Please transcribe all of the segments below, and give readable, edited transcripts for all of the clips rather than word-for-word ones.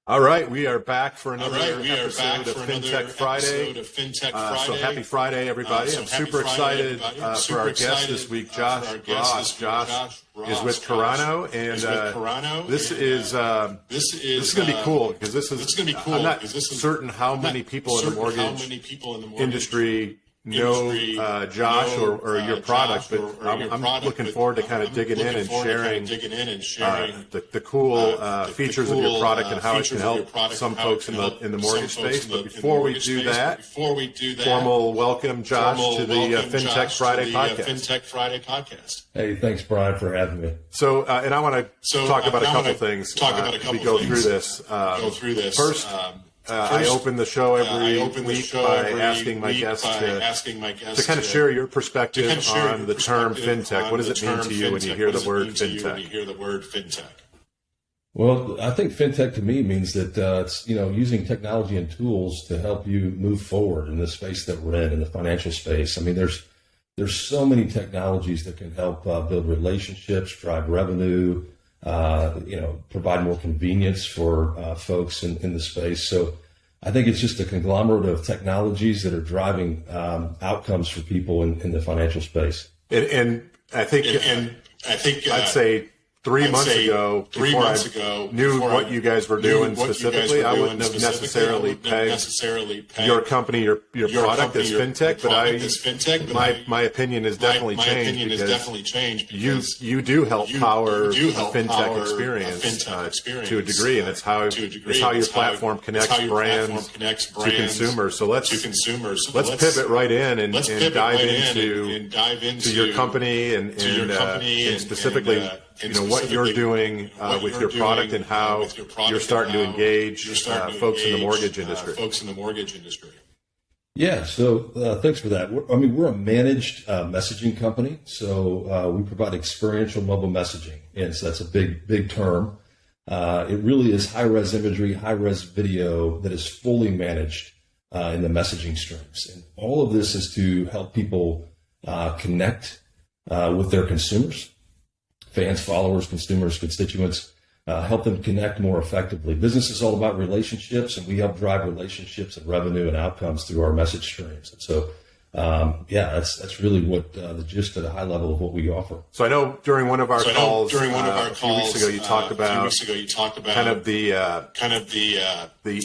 All right, we are back for another episode of Fintech Friday. So happy Friday, everybody. I'm super excited for our guest this week, Josh Ross. Josh is with Carano, and this is going to be cool because I'm not certain how many people in the mortgage industry know Josh or your product, but I'm looking forward to kind of digging in and sharing the cool features of your product and how it can help some folks in the mortgage space. But before we do that, formal welcome, Josh, to the Fintech Friday podcast. Hey, thanks, Brian, for having me. So, and I want to talk about a couple things as we go through this. First, I open the show every week by asking my guests to kind of share your perspective on the term fintech. What does it mean to you when you hear the word fintech? Well, I think fintech to me means that it's using technology and tools to help you move forward in the space that we're in the financial space. I mean, there's so many technologies that can help build relationships, drive revenue, provide more convenience for folks in the space. So I think it's just a conglomerate of technologies that are driving outcomes for people in the financial space. And I think I'd say 3 months ago, before I knew what you guys were doing specifically, I wouldn't have necessarily pegged your company, your product as fintech. But my opinion has definitely changed because you do help power the fintech experience to a degree, and it's how your platform connects brands to consumers. So let's pivot right in and dive into your company and specifically what you're doing with your product and how you're starting to engage folks in the mortgage industry. Yeah, so thanks for that. We're a managed messaging company, so we provide experiential mobile messaging, and so that's a big term. It really is high-res imagery, high-res video that is fully managed in the messaging streams. And all of this is to help people connect with their consumers, fans, followers, consumers, constituents, help them connect more effectively. Business is all about relationships, and we help drive relationships and revenue and outcomes through our message streams. And so, that's really what the gist at a high level of what we offer. So I know during one of our calls a few weeks ago, you talked about kind of the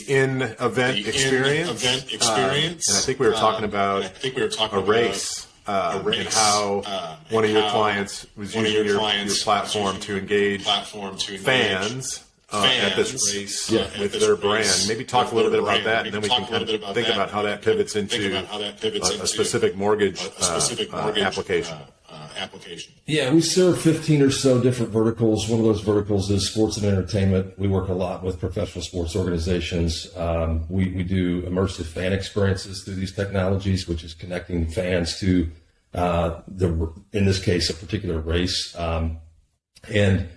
in-event experience, and I think we were talking about a race. And how one of your clients was using your platform to engage fans at this race with their brand. Maybe talk a little bit about that, and then we can kind of think about how that pivots into a specific mortgage application. Yeah, we serve 15 or so different verticals. One of those verticals is sports and entertainment. We work a lot with professional sports organizations. We do immersive fan experiences through these technologies, which is connecting fans to in this case, a particular race. And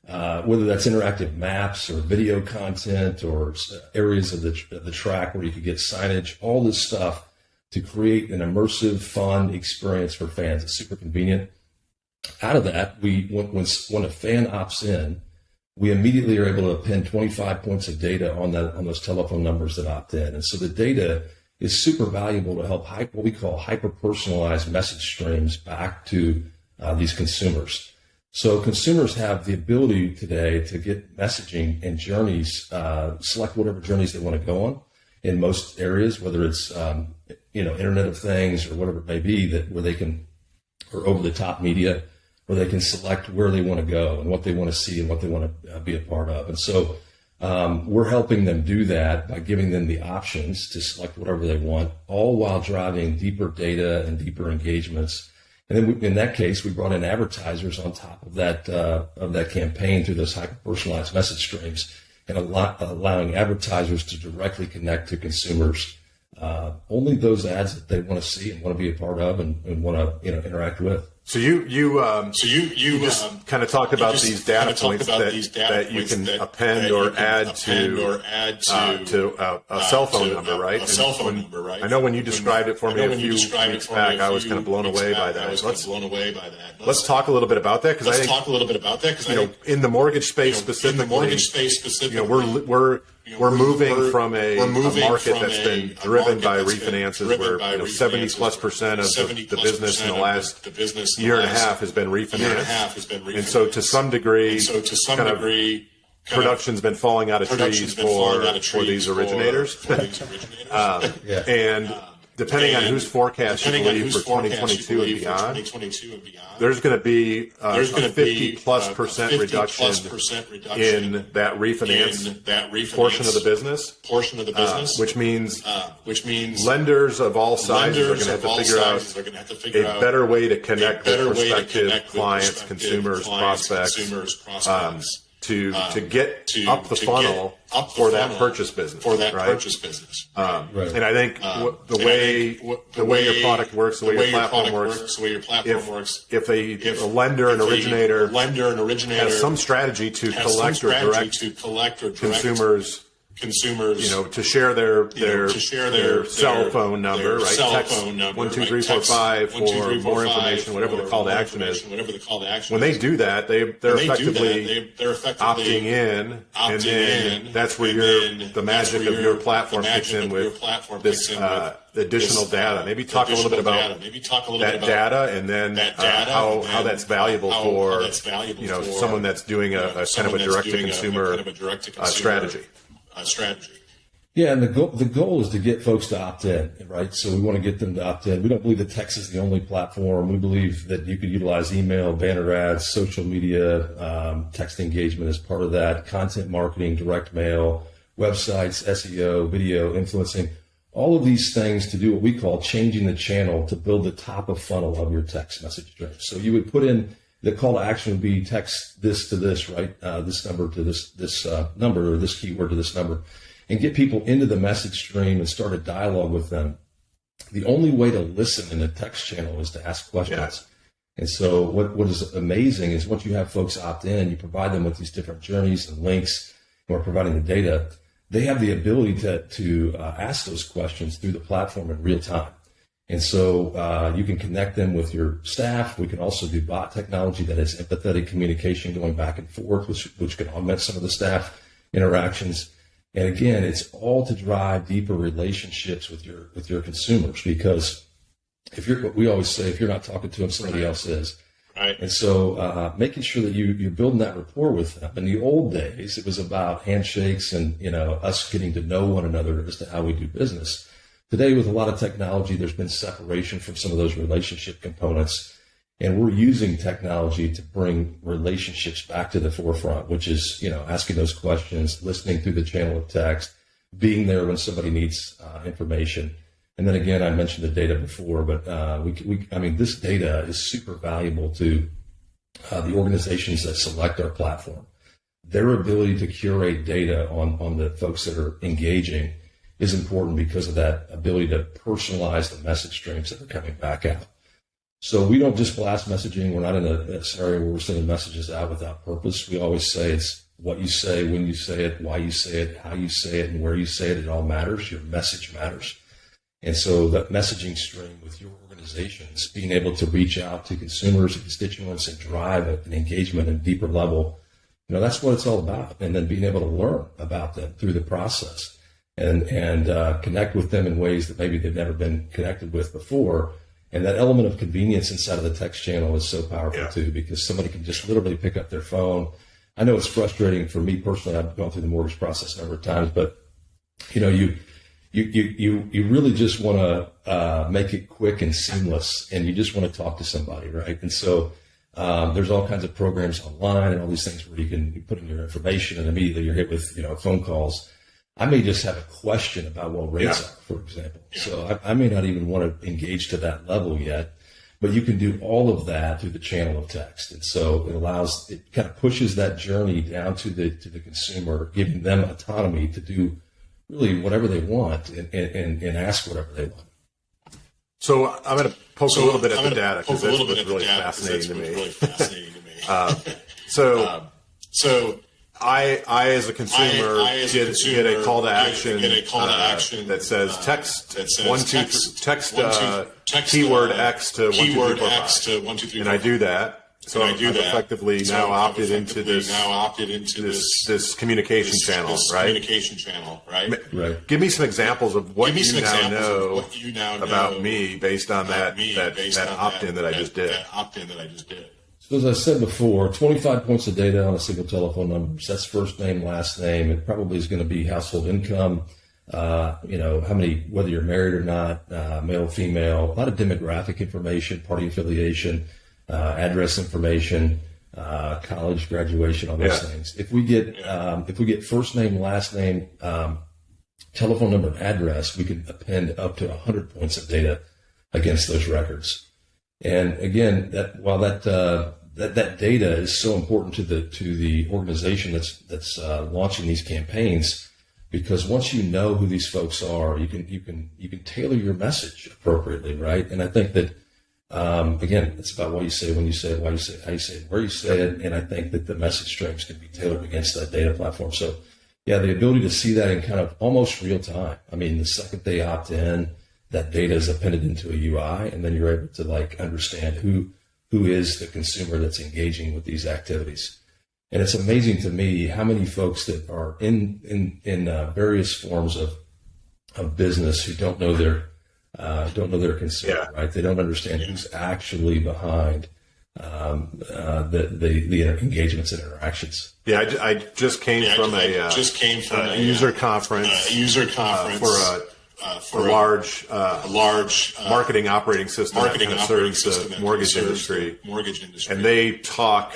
whether that's interactive maps or video content or areas of the track where you could get signage, all this stuff to create an immersive, fun experience for fans. It's super convenient. Out of that, when a fan opts in, we immediately are able to pin 25 points of data on those telephone numbers that opt in. And so the data is super valuable to help what we call hyper-personalized message streams back to these consumers. So consumers have the ability today to get messaging and journeys, select whatever journeys they want to go on in most areas, whether it's Internet of Things or whatever it may be, where they can, or over-the-top media, where they can select where they want to go and what they want to see and what they want to be a part of. And so we're helping them do that by giving them the options to select whatever they want, all while driving deeper data and deeper engagements. And then in that case, we brought in advertisers on top of that campaign through those hyper-personalized message streams, and allowing advertisers to directly connect to consumers only those ads that they want to see and want to be a part of and want to interact with. So you just kind of talked about these data points that you can append or add to a cell phone number, right? I know when you described it for me a few weeks back, I was kind of blown away by that. Let's talk a little bit about that, because I think in the mortgage space specifically, we're we're moving from a market that's been driven by refinances, where 70+% of the business in the last year and a half has been refinanced, and so to some degree, production's been falling out of trees for these originators, and depending on whose forecast you believe for 2022 and beyond, there's going to be a 50+% reduction in that refinance portion of the business, which means lenders of all sizes are going to have to figure out a better way to connect with prospective clients, consumers, prospects, to get up the funnel for that purchase business, right? And I think the way your product works, the way your platform works, if a lender and originator has some strategy to collect or direct consumers, to share their cell phone number, right? Text 12345 for more information, whatever the call to action is. When they do that, they're effectively opting in, and then that's where the magic of your platform kicks in with this additional data. Maybe talk a little bit about that data, and then how that's valuable for someone that's doing a kind of a direct-to-consumer strategy. Yeah, and the goal is to get folks to opt in, right? So we want to get them to opt in. We don't believe that text is the only platform. We believe that you could utilize email, banner ads, social media, text engagement as part of that, content marketing, direct mail, websites, SEO, video, influencing, all of these things to do what we call changing the channel to build the top of funnel of your text message stream. So you would put in the call to action would be text this to this, right? This number to this number, or this keyword to this number, and get people into the message stream and start a dialogue with them. The only way to listen in a text channel is to ask questions. Yeah. And so what is amazing is once you have folks opt in, you provide them with these different journeys and links, and we're providing the data, they have the ability to ask those questions through the platform in real time. And so you can connect them with your staff. We can also do bot technology that is empathetic communication going back and forth, which can augment some of the staff interactions. And again, it's all to drive deeper relationships with your consumers, because we always say, if you're not talking to them, somebody else is. Right. And so making sure that you're building that rapport with them. In the old days, it was about handshakes and us getting to know one another as to how we do business. Today, with a lot of technology, there's been separation from some of those relationship components, and we're using technology to bring relationships back to the forefront, which is, asking those questions, listening through the channel of text, being there when somebody needs information. And then again, I mentioned the data before, but this data is super valuable to the organizations that select our platform. Their ability to curate data on the folks that are engaging is important because of that ability to personalize the message streams that are coming back out. So we don't just blast messaging. We're not in a scenario where we're sending messages out without purpose. We always say it's what you say, when you say it, why you say it, how you say it, and where you say it. It all matters. Your message matters. And so that messaging stream with your organizations, being able to reach out to consumers and constituents and drive an engagement at a deeper level, that's what it's all about. And then being able to learn about them through the process and connect with them in ways that maybe they've never been connected with before. And that element of convenience inside of the text channel is so powerful too, because somebody can just literally pick up their phone. I know it's frustrating for me personally. I've gone through the mortgage process a number of times, but you really just want to make it quick and seamless, and you just want to talk to somebody, right? And so there's all kinds of programs online and all these things where you can put in your information and immediately you're hit with phone calls. I may just have a question about what rates are, for example. So I may not even want to engage to that level yet, but you can do all of that through the channel of text. And so it kind of pushes that journey down to the consumer, giving them autonomy to do really whatever they want and ask whatever they want. So I'm going to poke a little bit at the data because that's what's really fascinating to me. So I as a consumer get a call to action that says text keyword X to 12345, and I do that. So I've effectively now opted into this communication channel, right? Right. Give me some examples of what you now know about me based on that opt-in that I just did. So as I said before, 25 points of data on a single telephone number. So that's first name, last name. It probably is going to be household income. How many, whether you're married or not, male, female, a lot of demographic information, party affiliation, address information, college graduation, all those things. If we get first name, last name, telephone number, and address, we can append up to 100 points of data against those records. And again, that data is so important to the organization that's launching these campaigns, because once you know who these folks are, you can tailor your message appropriately, right? And I think that again, it's about what you say, when you say it, why you say it, how you say it, where you say it, and I think that the message streams can be tailored against that data platform. So yeah, the ability to see that in kind of almost real time. I mean, the second they opt in, that data is appended into a UI, and then you're able to understand who is the consumer that's engaging with these activities. And it's amazing to me how many folks that are in various forms of business who don't know their consumer, right? They don't understand who's actually behind the engagements and interactions. Yeah, I just came from a user conference for a large marketing operating system that kind of serves the mortgage industry. And they talk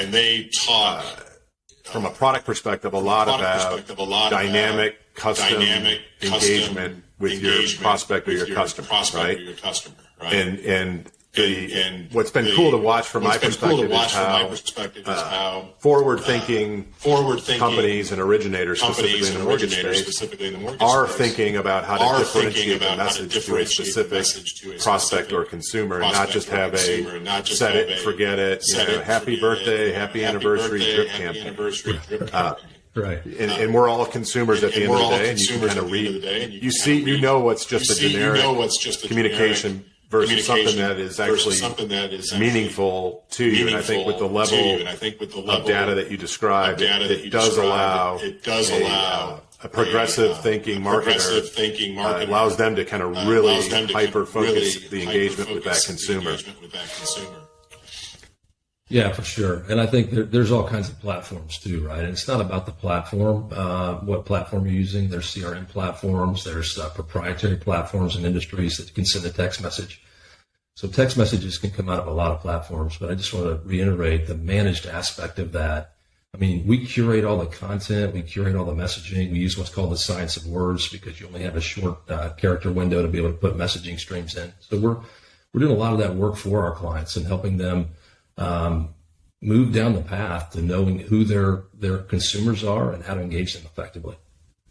from a product perspective a lot about dynamic, custom engagement with your prospect or your customer, right? And what's been cool to watch from my perspective is how forward-thinking companies and originators, specifically in the mortgage space, are thinking about how to differentiate the message to a specific prospect or consumer, and not just have a set it, forget it, happy birthday, happy anniversary drip campaign. Right. And we're all consumers at the end of the day, and you can kind of read, you know what's just a generic communication versus something that is actually meaningful to you. And I think with the level of data that you described, it does allow a progressive thinking marketer, allows them to kind of really hyper-focus the engagement with that consumer. Yeah, for sure. And I think there's all kinds of platforms too, right? And it's not about the platform, what platform you're using. There's CRM platforms, there's proprietary platforms and industries that can send a text message. So text messages can come out of a lot of platforms, but I just want to reiterate the managed aspect of that. I mean, we curate all the content, we curate all the messaging. We use what's called the science of words, because you only have a short character window to be able to put messaging streams in. So we're doing a lot of that work for our clients and helping them move down the path to knowing who their consumers are and how to engage them effectively.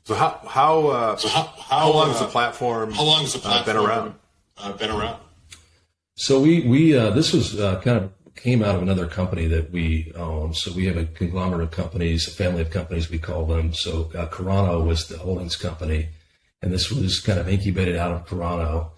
So how long has the platform been around? So we this was kind of came out of another company that we own. So we have a conglomerate of companies, a family of companies we call them. So Carano was the holdings company, and this was kind of incubated out of Carano.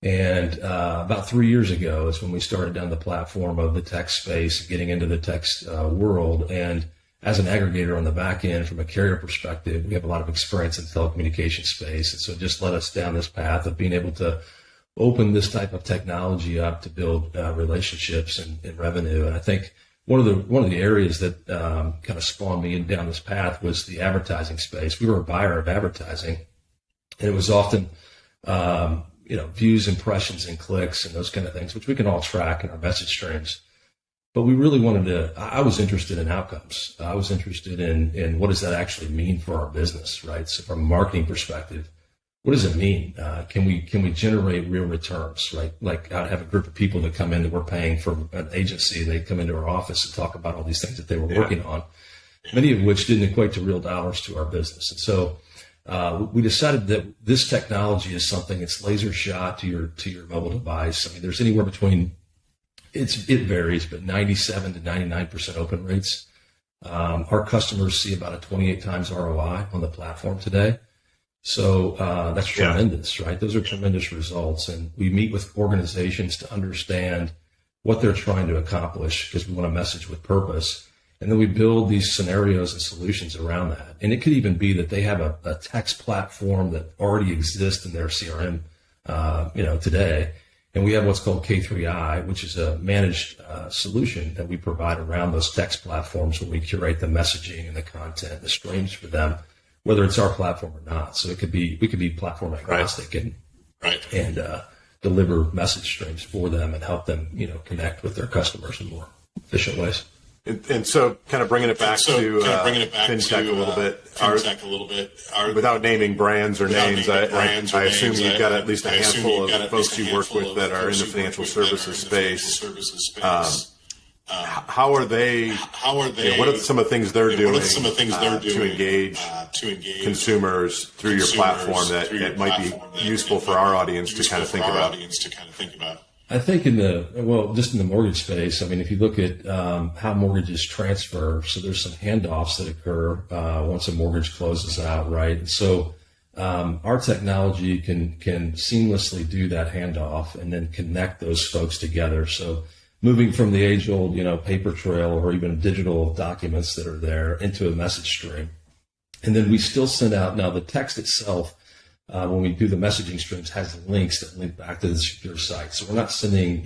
And about 3 years ago is when we started down the platform of the text space, getting into the text world. And as an aggregator on the back end, from a carrier perspective, we have a lot of experience in the telecommunications space. And so it just led us down this path of being able to open this type of technology up to build relationships and revenue. And I think one of the areas that kind of spawned me down this path was the advertising space. We were a buyer of advertising, and it was often views, impressions, and clicks and those kind of things, which we can all track in our message streams. But we really I was interested in outcomes. I was interested in what does that actually mean for our business, right? So from a marketing perspective, what does it mean? Can we generate real returns, right? Like I have a group of people that come in that we're paying from an agency. They come into our office and talk about all these things that they were working on, many of which didn't equate to real dollars to our business. And so we decided that this technology is something that's laser shot to your mobile device. I mean, there's anywhere between it varies, but 97 to 99% open rates. Our customers see about a 28 times ROI on the platform today. So that's tremendous, right? Those are tremendous results. And we meet with organizations to understand what they're trying to accomplish, because we want to message with purpose. And then we build these scenarios and solutions around that. And it could even be that they have a text platform that already exists in their CRM, today. And we have what's called K3I, which is a managed solution that we provide around those text platforms where we curate the messaging and the content, the streams for them, whether it's our platform or not. So we could be platform agnostic and deliver message streams for them and help them, connect with their customers in more efficient ways. And so, kind of bringing it back to Fintech a little bit. Without naming brands or names, I assume you've got at least a handful of folks you work with that are in the financial services space. How are they? What are some of the things they're doing to engage consumers through your platform that might be useful for our audience to kind of think about? I think just in the mortgage space, I mean, if you look at how mortgages transfer, so there's some handoffs that occur once a mortgage closes out, right? And so our technology can seamlessly do that handoff and then connect those folks together. So moving from the age-old, paper trail or even digital documents that are there into a message stream. And then we still send out, now the text itself, when we do the messaging streams, has links that link back to the secure site. So we're not sending,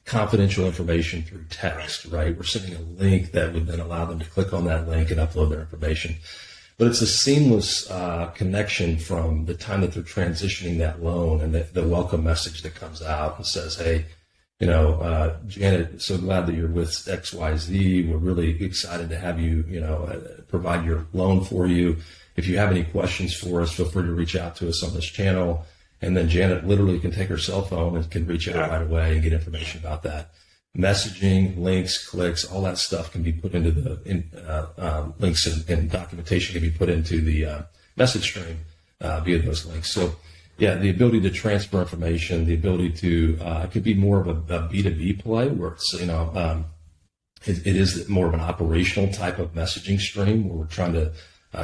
confidential information through text, right? We're sending a link that would then allow them to click on that link and upload their information. But it's a seamless connection from the time that they're transitioning that loan and the welcome message that comes out and says, hey, Janet, so glad that you're with XYZ. We're really excited to have you, provide your loan for you. If you have any questions for us, feel free to reach out to us on this channel. And then Janet literally can take her cell phone and can reach out right away and get information about that. Messaging, links, clicks, all that stuff can be put into the links and documentation can be put into the message stream via those links. So, yeah, the ability to transfer information, the ability to it could be more of a B2B play where it's it is more of an operational type of messaging stream where we're trying to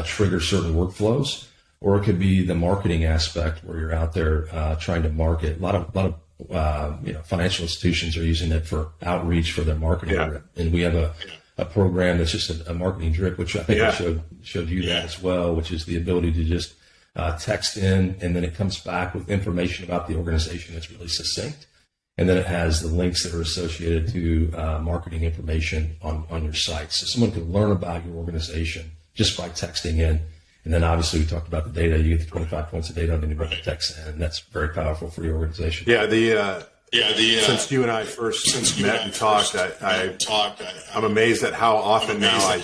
trigger certain workflows, or it could be the marketing aspect where you're out there trying to market. A lot of financial institutions are using it for outreach for their marketing, and we have a program that's just a marketing drip, which I think I showed you that as well, which is the ability to just text in, and then it comes back with information about the organization that's really succinct, and then it has the links that are associated to marketing information on your site, so someone can learn about your organization just by texting in. And then obviously we talked about the data. You get the 25 points of data on anybody that texts in, and that's very powerful for your organization. Since you and I first met and talked, I'm amazed at how often now I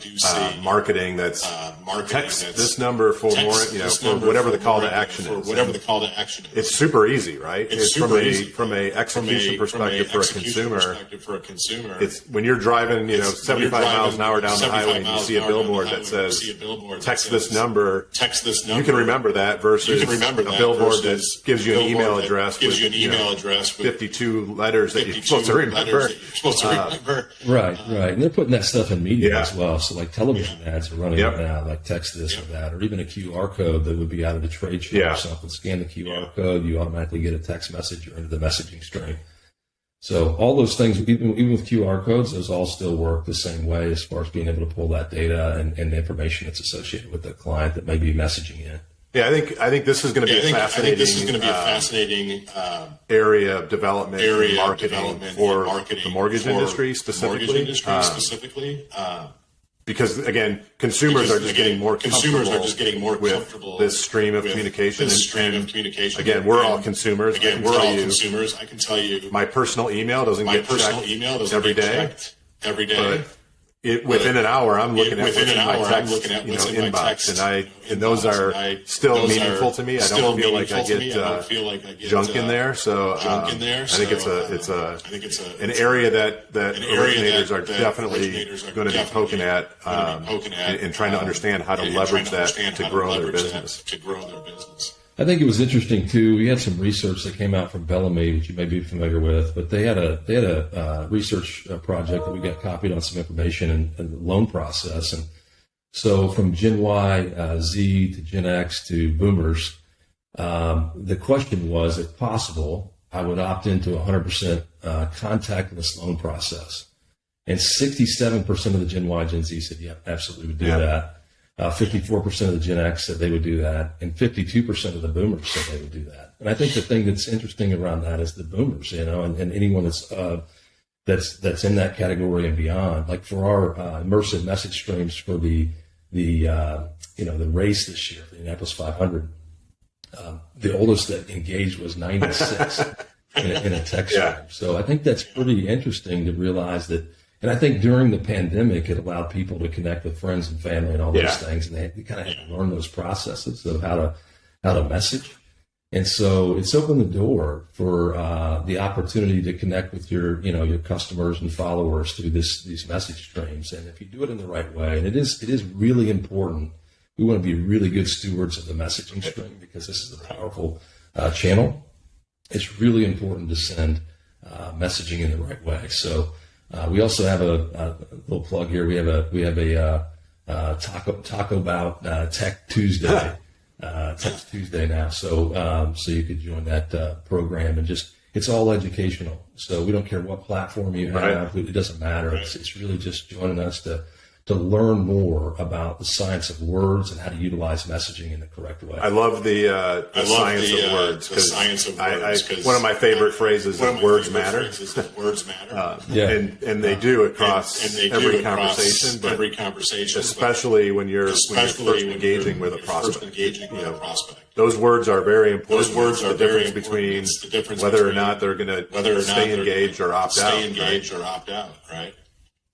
do see marketing that's text this number for more, for whatever the call to action is. It's super easy, right? It's from a execution perspective for a consumer. It's when you're driving, 75 miles an hour down the highway and you see a billboard that says text this number. You can remember that versus a billboard that gives you an email address with 52 letters that you're supposed to remember. Right. And they're putting that stuff in media as well. So like television ads are running right now, like text this or that, or even a QR code that would be out of the trade show or something. Scan the QR code, you automatically get a text message or into the messaging stream. So all those things, even with QR codes, those all still work the same way as far as being able to pull that data and the information that's associated with the client that may be messaging in. Yeah, I think this is going to be a fascinating area of development and marketing for the mortgage industry specifically. Because again, consumers are just getting more comfortable with this stream of communication. Again, we're all consumers. I can tell you, my personal email doesn't get checked every day. But within an hour, I'm looking at what's in my text, inbox, and those are still meaningful to me. I don't feel like I get junk in there. So I think it's an area that originators are definitely going to be poking at and trying to understand how to leverage that to grow their business. I think it was interesting too. We had some research that came out from Bellamy, which you may be familiar with, but they had a research project that we got copied on some information in the loan process. And so from Gen Y, Z to Gen X to Boomers, the question was, if possible, I would opt into 100% contactless loan process. And 67% of the Gen Y, Gen Z said, yeah, absolutely would do that. 54% of the Gen X said they would do that. And 52% of the boomers said they would do that. And I think the thing that's interesting around that is the boomers, and anyone that's in that category and beyond. Like for our immersive message streams for the race this year, the Indianapolis 500, the oldest that engaged was 96 in a text stream. So I think that's pretty interesting to realize that. And I think during the pandemic, it allowed people to connect with friends and family and all those things, and they kind of had to learn those processes of how to message. And so it's opened the door for the opportunity to connect with your customers and followers through these message streams. And if you do it in the right way, and it is really important. We want to be really good stewards of the messaging stream because this is a powerful channel. It's really important to send messaging in the right way. So we also have a little plug here. We have a Taco About Tech Tuesday. Tech Tuesday now, so you could join that program, and it's all educational. So we don't care what platform you have; it doesn't matter. It's really just joining us to learn more about the science of words and how to utilize messaging in the correct way. I love the science of words, because one of my favorite phrases is words matter. And they do across every conversation, but especially when you're first engaging with a prospect. Those words are very important. Those words are the difference between whether or not they're going to stay engaged or opt out. Right?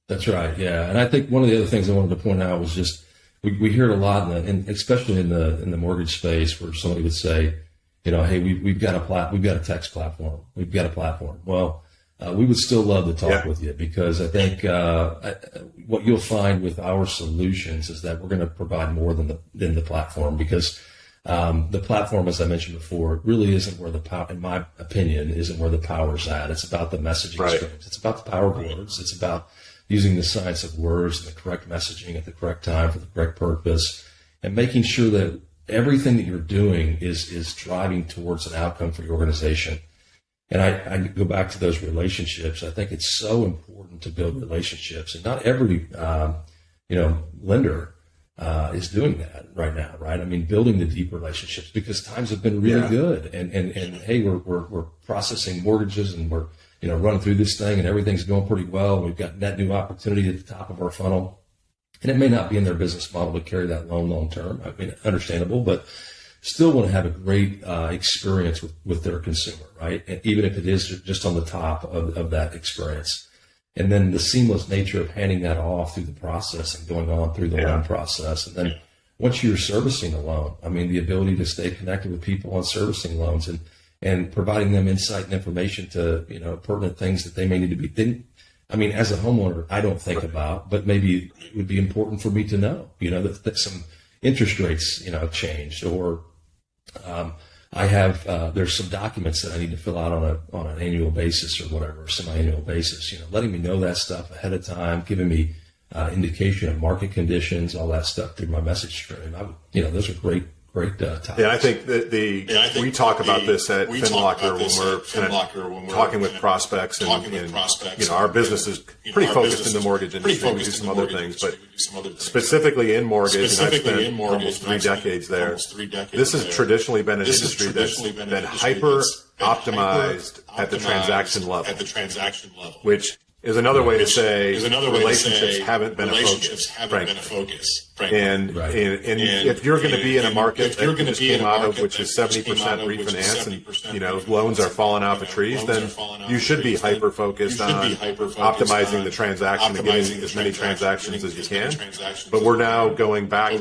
That's right. Yeah. And I think one of the other things I wanted to point out was just, we hear it a lot and especially in the mortgage space where somebody would say, hey, we've got a text platform. We've got a platform. Well, we would still love to talk with you, because I think, what you'll find with our solutions is that we're going to provide more than the platform, because, the platform, as I mentioned before, really isn't where the power, in my opinion, isn't where the power's at. It's about the messaging streams. It's about the power of words. It's about using the science of words and the correct messaging at the correct time for the correct purpose, and making sure that everything that you're doing is driving towards an outcome for your organization. And I go back to those relationships. I think it's so important to build relationships, and not every lender is doing that right now, right? I mean, building the deep relationships, because times have been really good, and hey, we're processing mortgages, and we're running through this thing, and everything's going pretty well. We've got net new opportunity at the top of our funnel, and it may not be in their business model to carry that loan long term. I mean, understandable, but still want to have a great experience with their consumer, right? And even if it is just on the top of that experience. And then the seamless nature of handing that off through the process and going on through the loan process. And then once you're servicing a loan, I mean, the ability to stay connected with people on servicing loans and providing them insight and information to, pertinent things that they may need to be thinking. I mean, as a homeowner, I don't think about, but maybe it would be important for me to know, that some interest rates, have changed, or I have there's some documents that I need to fill out on an annual basis or whatever, semi-annual basis. Letting me know that stuff ahead of time, giving me indication of market conditions, all that stuff through my message stream. Those are great topics. Yeah, I think we talk about this at FinLocker when we're talking with prospects, and our business is pretty focused in the mortgage industry. We do some other things, but specifically in mortgage, and I've spent almost 3 decades there. This has traditionally been an industry that's been hyper optimized at the transaction level, which is another way to say relationships haven't been a focus, frankly. And if you're going to be in a market that just came out of, which is 70% refinance, and loans are falling out the trees, then you should be hyper focused on optimizing the transaction and getting as many transactions as you can. But we're now going back to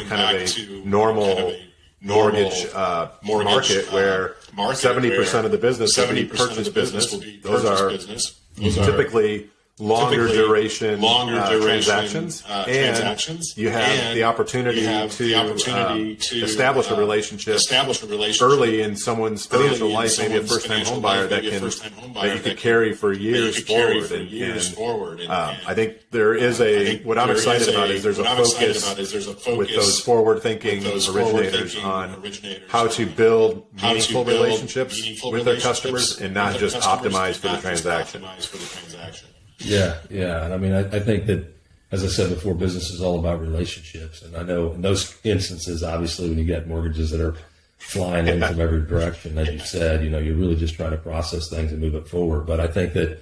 kind of a normal mortgage market where 70% of the business, 70% purchase business, those are typically longer duration transactions, and you have the opportunity to establish a relationship early in someone's financial life, maybe a first-time home buyer that you could carry for years forward. I think there is what I'm excited about is there's a focus with those forward-thinking originators on how to build meaningful relationships with their customers and not just optimize for the transaction. Yeah. And I mean, I think that, as I said before, business is all about relationships. And I know in those instances, obviously, when you get mortgages that are flying in from every direction, as you said, you're really just trying to process things and move it forward. But I think that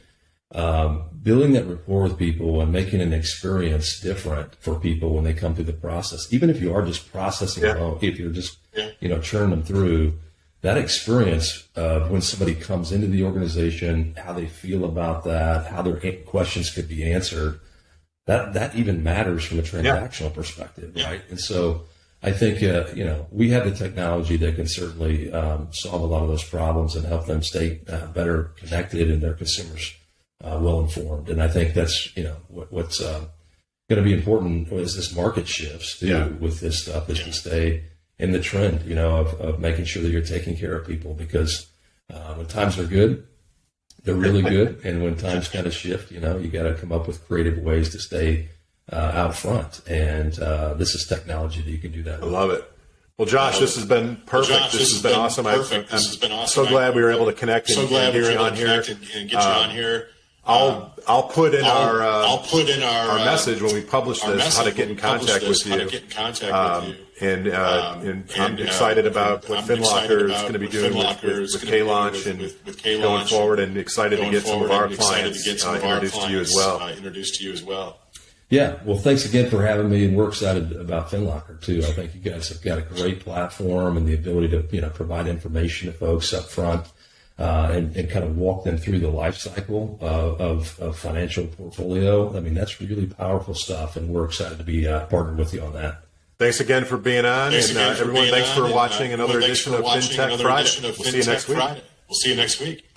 building that rapport with people and making an experience different for people when they come through the process, even if you are just processing a loan, if you're just, churning them through, that experience of when somebody comes into the organization, how they feel about that, how their questions could be answered, that even matters from a transactional perspective, right? And so I think, we have the technology that can certainly solve a lot of those problems and help them stay better connected and their consumers well informed. And I think that's, what's going to be important as this market shifts too with this stuff is to stay in the trend, of making sure that you're taking care of people, because when times are good, they're really good. And when times kind of shift, you got to come up with creative ways to stay out front. And this is technology that you can do that with. I love it. Well, Josh, this has been perfect. This has been awesome. I'm so glad we were able to connect and get you on here. I'll put in our message when we publish this, how to get in contact with you. And I'm excited about what FinLocker is going to be doing with K-Launch and going forward, and excited to get some of our clients introduced to you as well. Yeah, well, thanks again for having me, and we're excited about FinLocker too. I think you guys have got a great platform and the ability to provide information to folks up front. And kind of walk them through the life cycle of financial portfolio. I mean, that's really powerful stuff, and we're excited to be partnered with you on that. Thanks again for being on, and everyone, thanks for watching another edition of Fintech Friday. We'll see you next week.